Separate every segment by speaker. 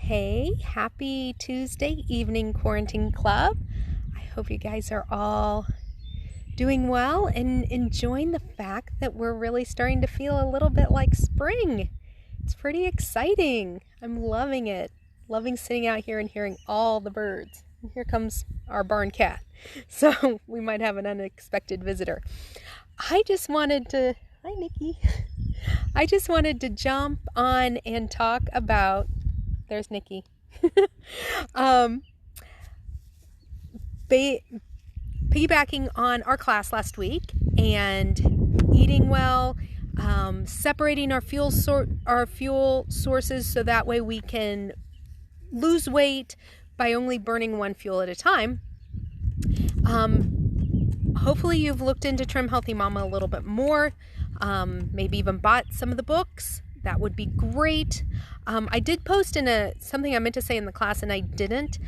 Speaker 1: Hey, happy Tuesday evening, Quarantine Club. I hope you guys are all doing well and enjoying the fact that we're really starting to feel a little bit like spring. It's pretty exciting. I'm loving it. Loving sitting out here and hearing all the birds. And here comes our barn cat. So we might have an unexpected visitor. Hi, Nikki. I just wanted to jump on and talk about, there's Nikki, piggybacking on our class last week and eating well, separating our fuel sources so that way we can lose weight by only burning one fuel at a time. Hopefully you've looked into Trim Healthy Mama a little bit more, maybe even bought some of the books. That would be great. I did post in something I meant to say in the class and I didn't.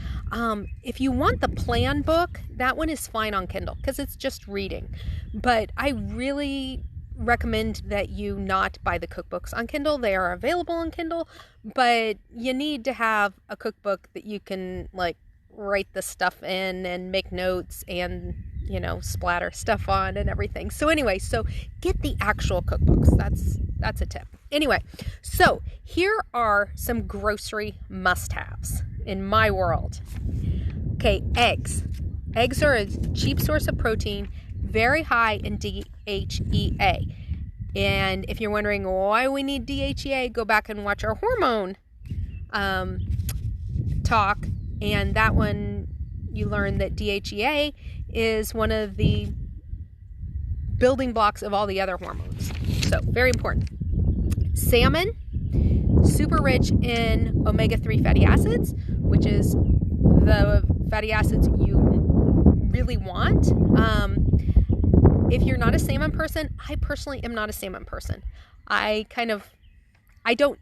Speaker 1: If you want the plan book, that one is fine on Kindle because it's just reading. But I really recommend that you not buy the cookbooks on Kindle. They are available on Kindle, but you need to have a cookbook that you can like write the stuff in and make notes and splatter stuff on and everything. So anyway, get the actual cookbooks. That's a tip. Anyway, so here are some grocery must-haves in my world. Okay, eggs. Eggs are a cheap source of protein, very high in DHEA. And if you're wondering why we need DHEA, go back and watch our hormone talk. And that one, you learn that DHEA is one of the building blocks of all the other hormones. So very important. Salmon, super rich in omega-3 fatty acids, which is the fatty acids you really want. If you're not a salmon person, I personally am not a salmon person. I don't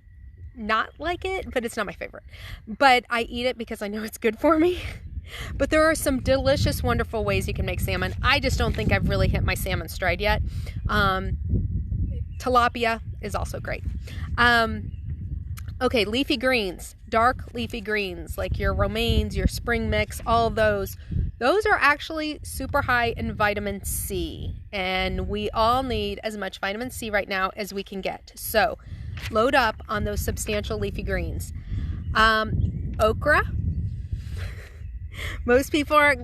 Speaker 1: not like it, but it's not my favorite. But I eat it because I know it's good for me. But there are some delicious, wonderful ways you can make salmon. I just don't think I've really hit my salmon stride yet. Tilapia is also great. Okay, leafy greens, dark leafy greens, like your romaines, your spring mix, all of those. Those are actually super high in vitamin C. And we all need as much vitamin C right now as we can get. So load up on those substantial leafy greens. Okra. Most people are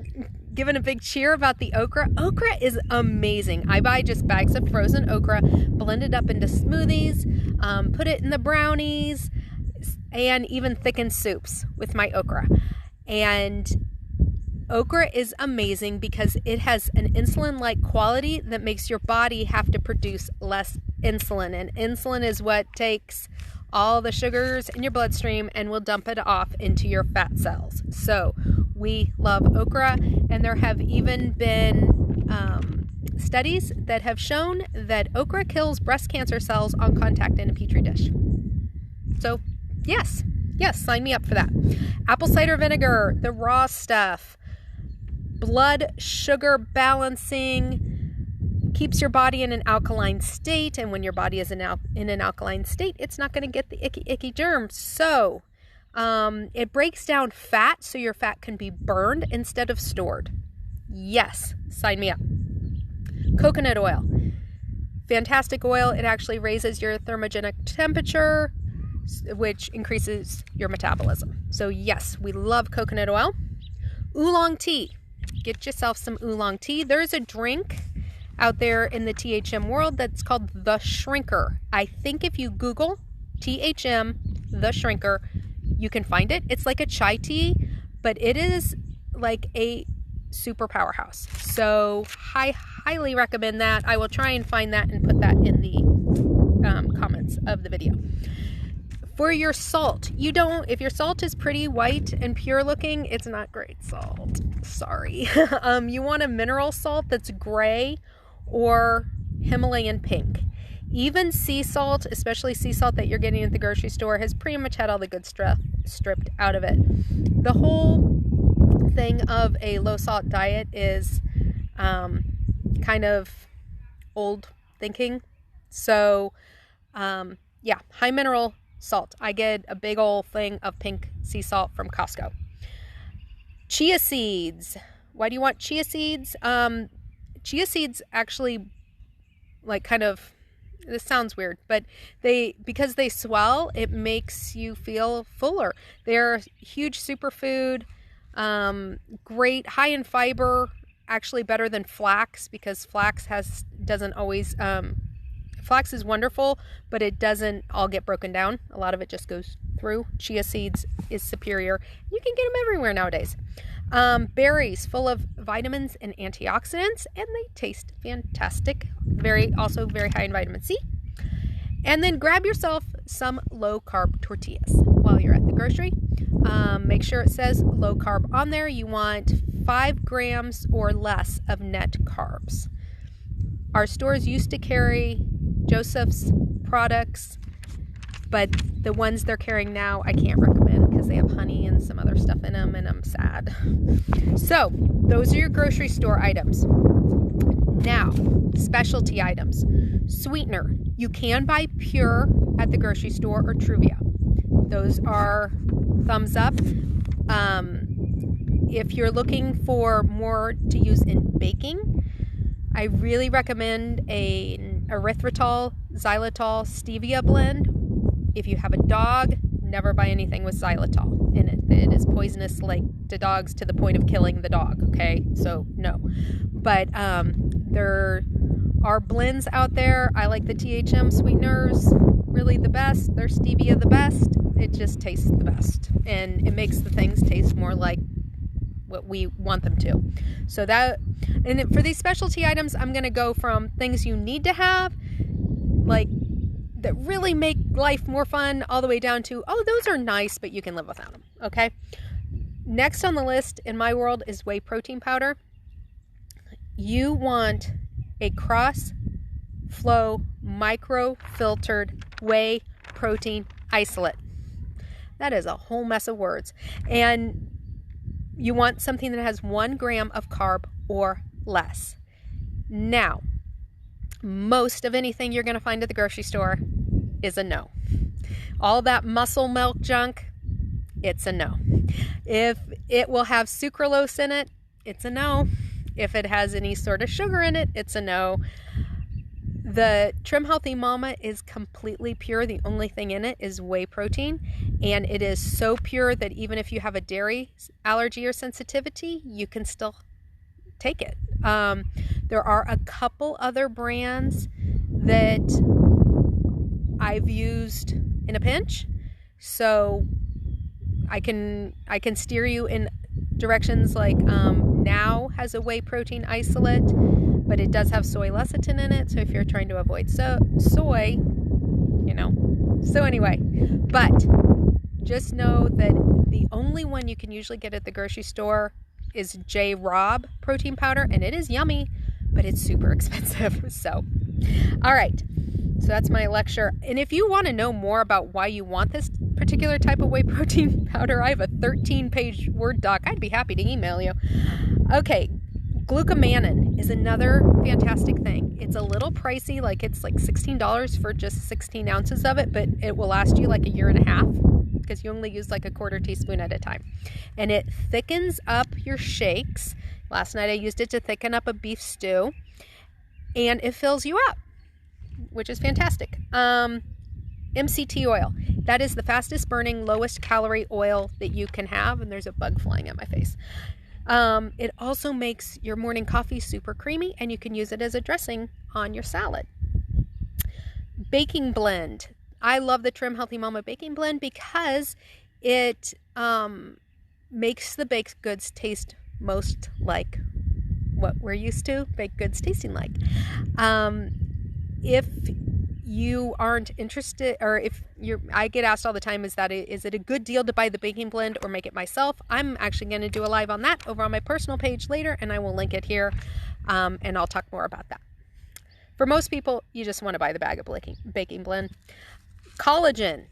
Speaker 1: giving a big cheer about the okra. Okra is amazing. I buy just bags of frozen okra, blend it up into smoothies, put it in the brownies, and even thicken soups with my okra. And okra is amazing because it has an insulin-like quality that makes your body have to produce less insulin. And insulin is what takes all the sugars in your bloodstream and will dump it off into your fat cells. So we love okra, and there have even been studies that have shown that okra kills breast cancer cells on contact in a petri dish. So yes, sign me up for that. Apple cider vinegar, the raw stuff, blood sugar balancing, keeps your body in an alkaline state, and when your body is in an alkaline state, it's not going to get the icky germs. So it breaks down fat so your fat can be burned instead of stored. Yes, sign me up. Coconut oil, fantastic oil. It actually raises your thermogenic temperature, which increases your metabolism. So yes, we love coconut oil. Oolong tea, get yourself some oolong tea. There's a drink out there in the THM world that's called the shrinker. I think if you Google THM, the shrinker, you can find it. It's like a chai tea, but it is like a super powerhouse. So I highly recommend that. I will try and find that and put that in the comments of the video. For your salt, if your salt is pretty white and pure looking, it's not great salt. Sorry. You want a mineral salt that's gray or Himalayan pink. Even sea salt, especially sea salt that you're getting at the grocery store, has pretty much had all the good stuff stripped out of it. The whole thing of a low salt diet is kind of old thinking. So yeah, high mineral salt. I get a big old thing of pink sea salt from Costco. Chia seeds. Why do you want chia seeds? Chia seeds actually, like, kind of, this sounds weird, but because they swell, it makes you feel fuller. They're a huge superfood, great, high in fiber, actually better than flax, because flax doesn't always, flax is wonderful, but it doesn't all get broken down. A lot of it just goes through. Chia seeds is superior. You can get them everywhere nowadays. Berries full of vitamins and antioxidants, and they taste fantastic. Also very high in vitamin C. And then grab yourself some low carb tortillas while you're at the grocery. Make sure it says low carb on there. You want 5 grams or less of net carbs. Our stores used to carry Joseph's products, but the ones they're carrying now I can't recommend because they have honey and some other stuff in them, and I'm sad. So those are your grocery store items. Now, specialty items. Sweetener. You can buy Pure at the grocery store or Truvia. Those are thumbs up. If you're looking for more to use in baking, I really recommend an Erythritol, Xylitol, Stevia blend. If you have a dog, never buy anything with xylitol in it. It is poisonous, like, to dogs, to the point of killing the dog, okay? So no. But there are blends out there. I like the THM sweeteners, really the best. They're Stevia the best. It just tastes the best, and it makes the things taste more like what we want them to. So that, and for these specialty items, I'm going to go from things you need to have, like, that really make life more fun, all the way down to, oh, those are nice, but you can live without them, okay? Next on the list in my world is whey protein powder. You want a cross-flow micro-filtered whey protein isolate. That is a whole mess of words. And you want something that has 1 gram of carb or less. Now, most of anything you're going to find at the grocery store is a no. All that muscle milk junk, it's a no. If it will have sucralose in it, it's a no. If it has any sort of sugar in it, it's a no. The Trim Healthy Mama is completely pure. The only thing in it is whey protein, and it is so pure that even if you have a dairy allergy or sensitivity, you can still take it. There are a couple other brands that I've used in a pinch, so I can steer you in directions, like Now has a whey protein isolate, but it does have soy lecithin in it, so if you're trying to avoid soy, you know. So anyway, but just know that the only one you can usually get at the grocery store is J. Robb protein powder, and it is yummy, but it's super expensive. So, all right. So that's my lecture. And if you want to know more about why you want this particular type of whey protein powder, I have a 13-page Word doc. I'd be happy to email you. Okay. Glucomannan is another fantastic thing. It's a little pricey, like it's like $16 for just 16 ounces of it, but it will last you like a year and a half because you only use like a 1/4 teaspoon at a time. And it thickens up your shakes. Last night I used it to thicken up a beef stew, and it fills you up, which is fantastic. MCT oil. That is the fastest burning, lowest calorie oil that you can have. And there's a bug flying at my face. It also makes your morning coffee super creamy, and you can use it as a dressing on your salad. Baking blend. I love the Trim Healthy Mama baking blend because it makes the baked goods taste most like what we're used to baked goods tasting like. If you aren't interested, or if I get asked all the time, is it a good deal to buy the baking blend or make it myself? I'm actually going to do a live on that over on my personal page later, and I will link it here, and I'll talk more about that. For most people, you just want to buy the bag of baking blend. Collagen.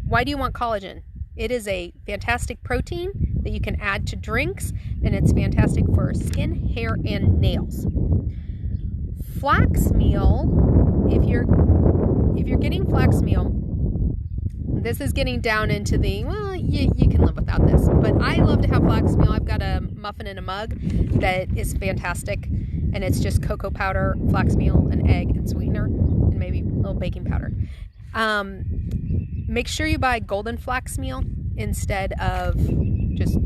Speaker 1: Why do you want collagen? It is a fantastic protein that you can add to drinks, and it's fantastic for skin, hair, and nails. Flaxmeal, if you're getting Flaxmeal, this is getting down into the, well, you can live without this. But I love to have Flaxmeal. I've got a muffin in a mug that is fantastic. And it's just cocoa powder, Flaxmeal, an egg, and sweetener, and maybe a little baking powder. Make sure you buy golden Flaxmeal instead of just,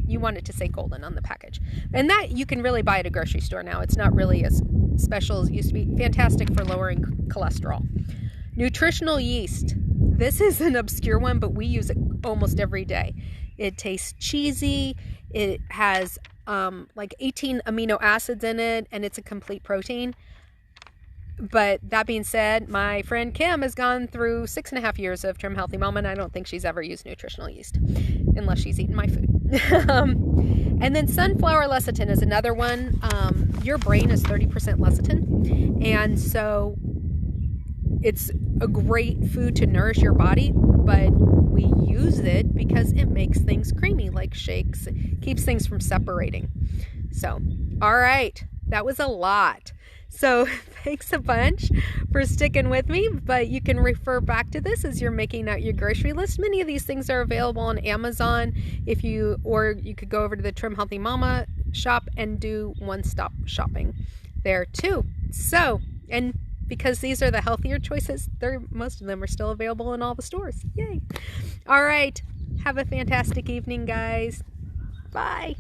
Speaker 1: you want it to say golden on the package. And that you can really buy at a grocery store now. It's not really as special as it used to be. Fantastic for lowering cholesterol. Nutritional yeast. This is an obscure one, but we use it almost every day. It tastes cheesy. It has like 18 amino acids in it, and it's a complete protein. But that being said, my friend Kim has gone through 6.5 years of Trim Healthy Mama, and I don't think she's ever used nutritional yeast, unless she's eaten my food. And then sunflower lecithin is another one. Your brain is 30% lecithin, and so it's a great food to nourish your body, but we use it because it makes things creamy, like shakes. It keeps things from separating. So, all right, that was a lot. So thanks a bunch for sticking with me, but you can refer back to this as you're making out your grocery list. Many of these things are available on Amazon, or you could go over to the Trim Healthy Mama shop and do one-stop shopping there too. So, and because these are the healthier choices, most of them are still available in all the stores. Yay. All right. Have a fantastic evening, guys. Bye.